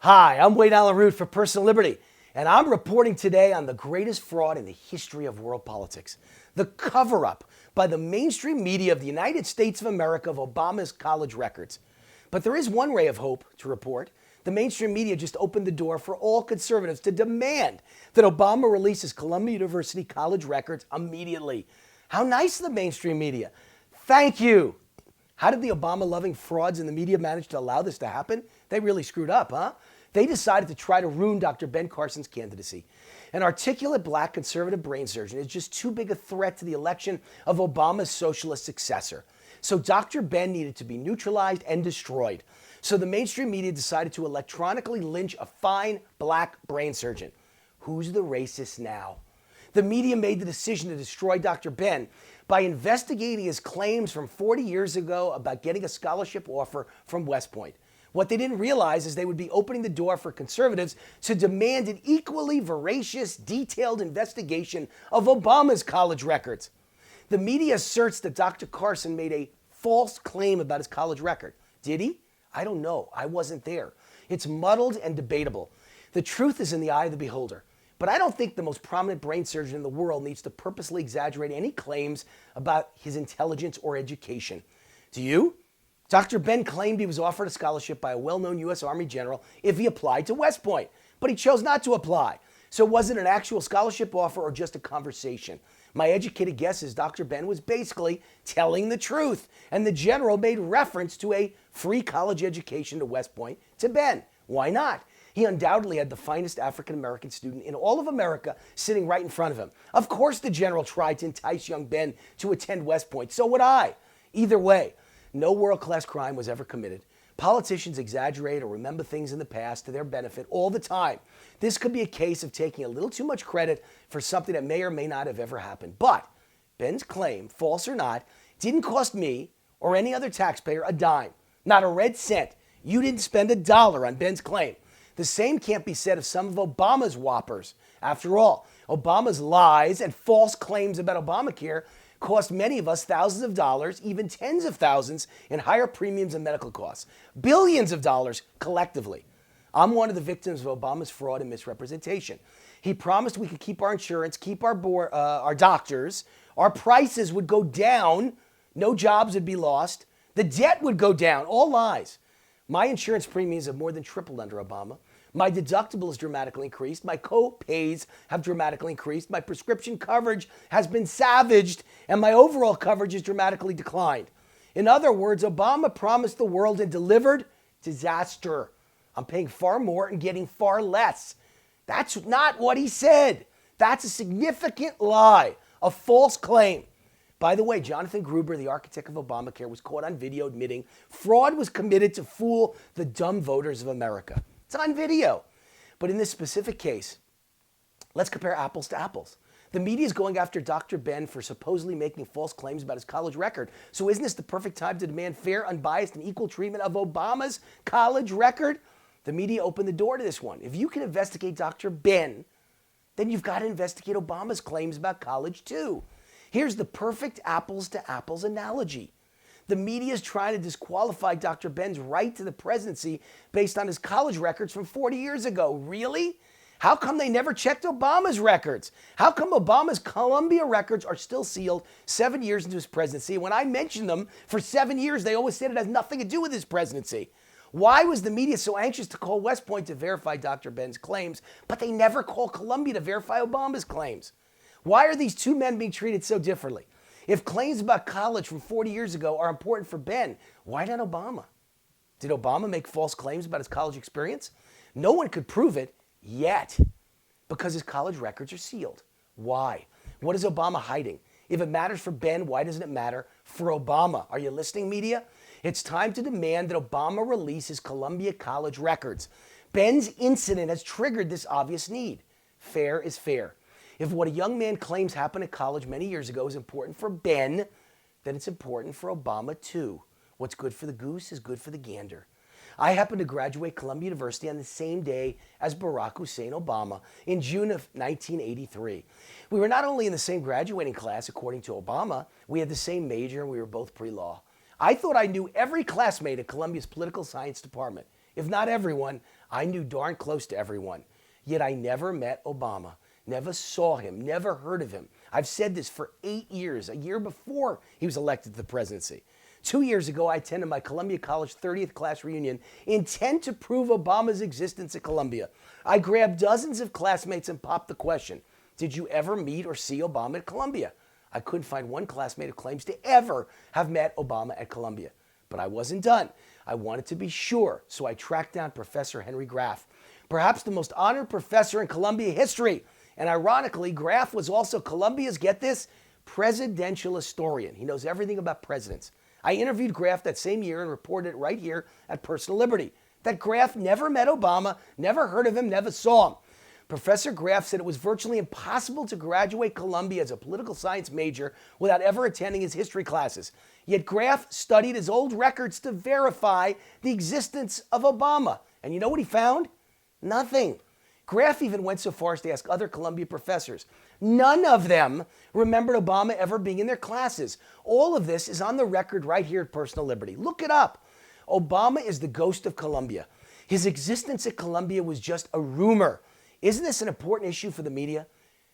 Hi, I'm Wade Allen Root for Personal Liberty, and I'm reporting today on the greatest fraud in the history of world politics, the cover-up by the mainstream media of the United States of America of Obama's college records. But there is one ray of hope to report. The mainstream media just opened the door for all conservatives to demand that Obama release Columbia University college records immediately. How nice of the mainstream media. Thank you. How did the Obama-loving frauds in the media manage to allow this to happen? They really screwed up, huh? They decided to try to ruin Dr. Ben Carson's candidacy. An articulate black conservative brain surgeon is just too big a threat to the election of Obama's socialist successor. So Dr. Ben needed to be neutralized and destroyed. So the mainstream media decided to electronically lynch a fine black brain surgeon. Who's the racist now? The media made the decision to destroy Dr. Ben by investigating his claims from 40 years ago about getting a scholarship offer from West Point. What they didn't realize is they would be opening the door for conservatives to demand an equally voracious, detailed investigation of Obama's college records. The media asserts that Dr. Carson made a false claim about his college record. Did he? I don't know. I wasn't there. It's muddled and debatable. The truth is in the eye of the beholder. But I don't think the most prominent brain surgeon in the world needs to purposely exaggerate any claims about his intelligence or education. Do you? Dr. Ben claimed he was offered a scholarship by a well-known U.S. Army general if he applied to West Point, but he chose not to apply. So was it an actual scholarship offer or just a conversation? My educated guess is Dr. Ben was basically telling the truth, and the general made reference to a free college education to West Point to Ben. Why not? He undoubtedly had the finest African-American student in all of America sitting right in front of him. Of course the general tried to entice young Ben to attend West Point. So would I. Either way, no world-class crime was ever committed. Politicians exaggerate or remember things in the past to their benefit all the time. This could be a case of taking a little too much credit for something that may or may not have ever happened. But Ben's claim, false or not, didn't cost me or any other taxpayer a dime, not a red cent. You didn't spend a dollar on Ben's claim. The same can't be said of some of Obama's whoppers. After all, Obama's lies and false claims about Obamacare cost many of us thousands of dollars, even tens of thousands in higher premiums and medical costs. Billions of dollars collectively. I'm one of the victims of Obama's fraud and misrepresentation. He promised we could keep our insurance, keep our doctors, our prices would go down, no jobs would be lost, the debt would go down, all lies. My insurance premiums have more than tripled under Obama. My deductible has dramatically increased. My co-pays have dramatically increased. My prescription coverage has been savaged, and my overall coverage has dramatically declined. In other words, Obama promised the world and delivered disaster. I'm paying far more and getting far less. That's not what he said. That's a significant lie, a false claim. By the way, Jonathan Gruber, the architect of Obamacare, was caught on video admitting fraud was committed to fool the dumb voters of America. It's on video. But in this specific case, let's compare apples to apples. The media is going after Dr. Ben for supposedly making false claims about his college record. So isn't this the perfect time to demand fair, unbiased, and equal treatment of Obama's college record? The media opened the door to this one. If you can investigate Dr. Ben, then you've got to investigate Obama's claims about college too. Here's the perfect apples to apples analogy. The media is trying to disqualify Dr. Ben's right to the presidency based on his college records from 40 years ago. Really? How come they never checked Obama's records? How come Obama's Columbia records are still sealed 7 years into his presidency? When I mention them for 7 years, they always said it has nothing to do with his presidency. Why was the media so anxious to call West Point to verify Dr. Ben's claims, but they never call Columbia to verify Obama's claims? Why are these two men being treated so differently? If claims about college from 40 years ago are important for Ben, why not Obama? Did Obama make false claims about his college experience? No one could prove it yet because his college records are sealed. Why? What is Obama hiding? If it matters for Ben, why doesn't it matter for Obama? Are you listening, media? It's time to demand that Obama release his Columbia college records. Ben's incident has triggered this obvious need. Fair is fair. If what a young man claims happened at college many years ago is important for Ben, then it's important for Obama too. What's good for the goose is good for the gander. I happened to graduate Columbia University on the same day as Barack Hussein Obama in June of 1983. We were not only in the same graduating class, according to Obama, we had the same major and we were both pre-law. I thought I knew every classmate at Columbia's political science department. If not everyone, I knew darn close to everyone, yet I never met Obama, never saw him, never heard of him. I've said this for 8 years, a year before he was elected to the presidency. 2 years ago, I attended my Columbia College 30th class reunion, intent to prove Obama's existence at Columbia. I grabbed dozens of classmates and popped the question, did you ever meet or see Obama at Columbia? I couldn't find one classmate who claims to ever have met Obama at Columbia. But I wasn't done. I wanted to be sure, so I tracked down Professor Henry Graff, perhaps the most honored professor in Columbia history. And ironically, Graff was also Columbia's, get this, presidential historian. He knows everything about presidents. I interviewed Graff that same year and reported it right here at Personal Liberty, that Graff never met Obama, never heard of him, never saw him. Professor Graff said it was virtually impossible to graduate Columbia as a political science major without ever attending his history classes. Yet Graff studied his old records to verify the existence of Obama. And you know what he found? Nothing. Graff even went so far as to ask other Columbia professors. None of them remembered Obama ever being in their classes. All of this is on the record right here at Personal Liberty. Look it up. Obama is the ghost of Columbia. His existence at Columbia was just a rumor. Isn't this an important issue for the media?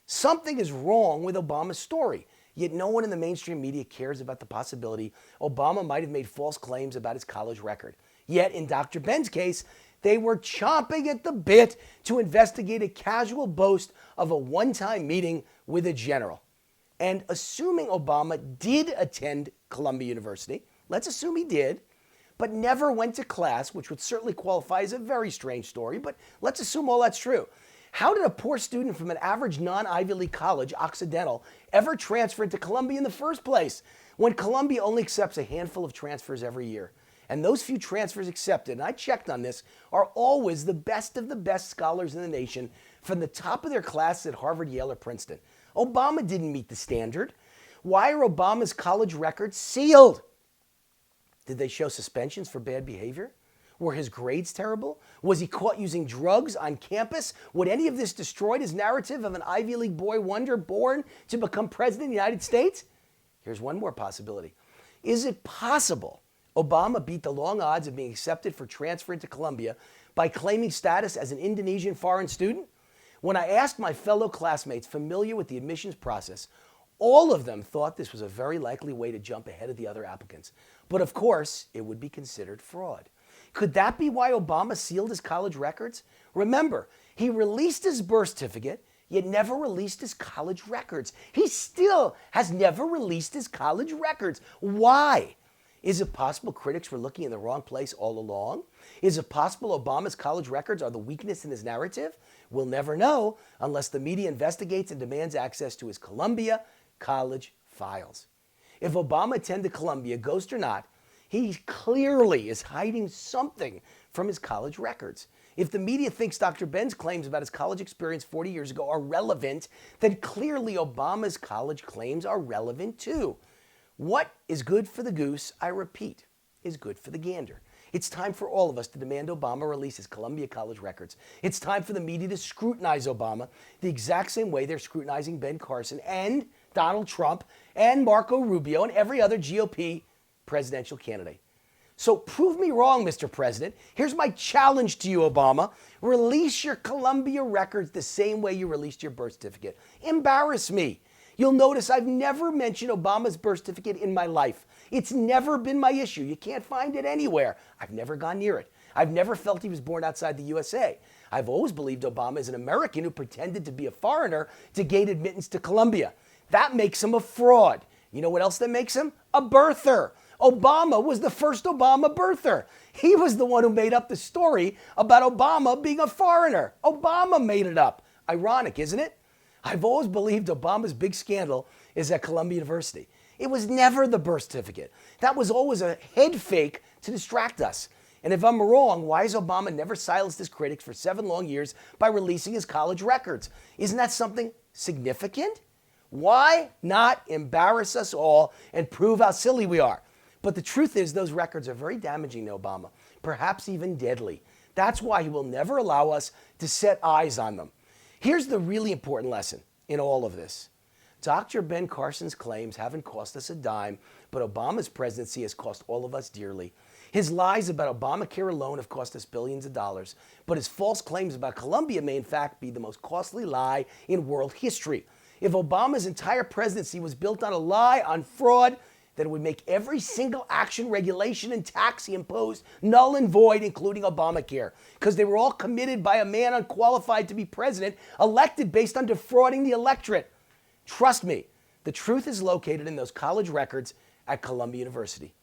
Something is wrong with Obama's story, yet no one in the mainstream media cares about the possibility Obama might have made false claims about his college record. Yet in Dr. Ben's case, they were chomping at the bit to investigate a casual boast of a one-time meeting with a general. And assuming Obama did attend Columbia University, let's assume he did, but never went to class, which would certainly qualify as a very strange story, but let's assume all that's true. How did a poor student from an average non-Ivy League college, Occidental, ever transfer into Columbia in the first place, when Columbia only accepts a handful of transfers every year? And those few transfers accepted, and I checked on this, are always the best of the best scholars in the nation from the top of their class at Harvard, Yale, or Princeton. Obama didn't meet the standard. Why are Obama's college records sealed? Did they show suspensions for bad behavior? Were his grades terrible? Was he caught using drugs on campus? Would any of this destroy his narrative of an Ivy League boy wonder born to become president of the United States? Here's one more possibility. Is it possible Obama beat the long odds of being accepted for transfer into Columbia by claiming status as an Indonesian foreign student? When I asked my fellow classmates familiar with the admissions process, all of them thought this was a very likely way to jump ahead of the other applicants. But of course, it would be considered fraud. Could that be why Obama sealed his college records? Remember, he released his birth certificate, yet never released his college records. He still has never released his college records. Why? Is it possible critics were looking in the wrong place all along? Is it possible Obama's college records are the weakness in his narrative? We'll never know unless the media investigates and demands access to his Columbia college files. If Obama attended Columbia, ghost or not, he clearly is hiding something from his college records. If the media thinks Dr. Ben's claims about his college experience 40 years ago are relevant, then clearly Obama's college claims are relevant too. What is good for the goose, I repeat, is good for the gander. It's time for all of us to demand Obama release his Columbia College records. It's time for the media to scrutinize Obama the exact same way they're scrutinizing Ben Carson and Donald Trump and Marco Rubio and every other GOP presidential candidate. So prove me wrong, Mr. President. Here's my challenge to you, Obama. Release your Columbia records the same way you released your birth certificate. Embarrass me. You'll notice I've never mentioned Obama's birth certificate in my life. It's never been my issue. You can't find it anywhere. I've never gone near it. I've never felt he was born outside the USA. I've always believed Obama is an American who pretended to be a foreigner to gain admittance to Columbia. That makes him a fraud. You know what else that makes him? A birther. Obama was the first Obama birther. He was the one who made up the story about Obama being a foreigner. Obama made it up. Ironic, isn't it? I've always believed Obama's big scandal is at Columbia University. It was never the birth certificate. That was always a head fake to distract us. And if I'm wrong, why has Obama never silenced his critics for 7 long years by releasing his college records? Isn't that something significant? Why not embarrass us all and prove how silly we are? But the truth is those records are very damaging to Obama, perhaps even deadly. That's why he will never allow us to set eyes on them. Here's the really important lesson in all of this. Dr. Ben Carson's claims haven't cost us a dime, but Obama's presidency has cost all of us dearly. His lies about Obamacare alone have cost us billions of dollars, but his false claims about Colombia may in fact be the most costly lie in world history. If Obama's entire presidency was built on a lie, on fraud, then it would make every single action, regulation, and tax he imposed null and void, including Obamacare, because they were all committed by a man unqualified to be president, elected based on defrauding the electorate. Trust me, the truth is located in those college records at Columbia University.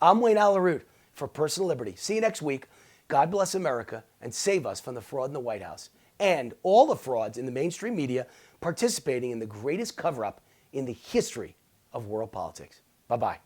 I'm Wayne Alaroot for Personal Liberty. See you next week. God bless America and save us from the fraud in the White House and all the frauds in the mainstream media participating in the greatest cover-up in the history of world politics. Bye-bye.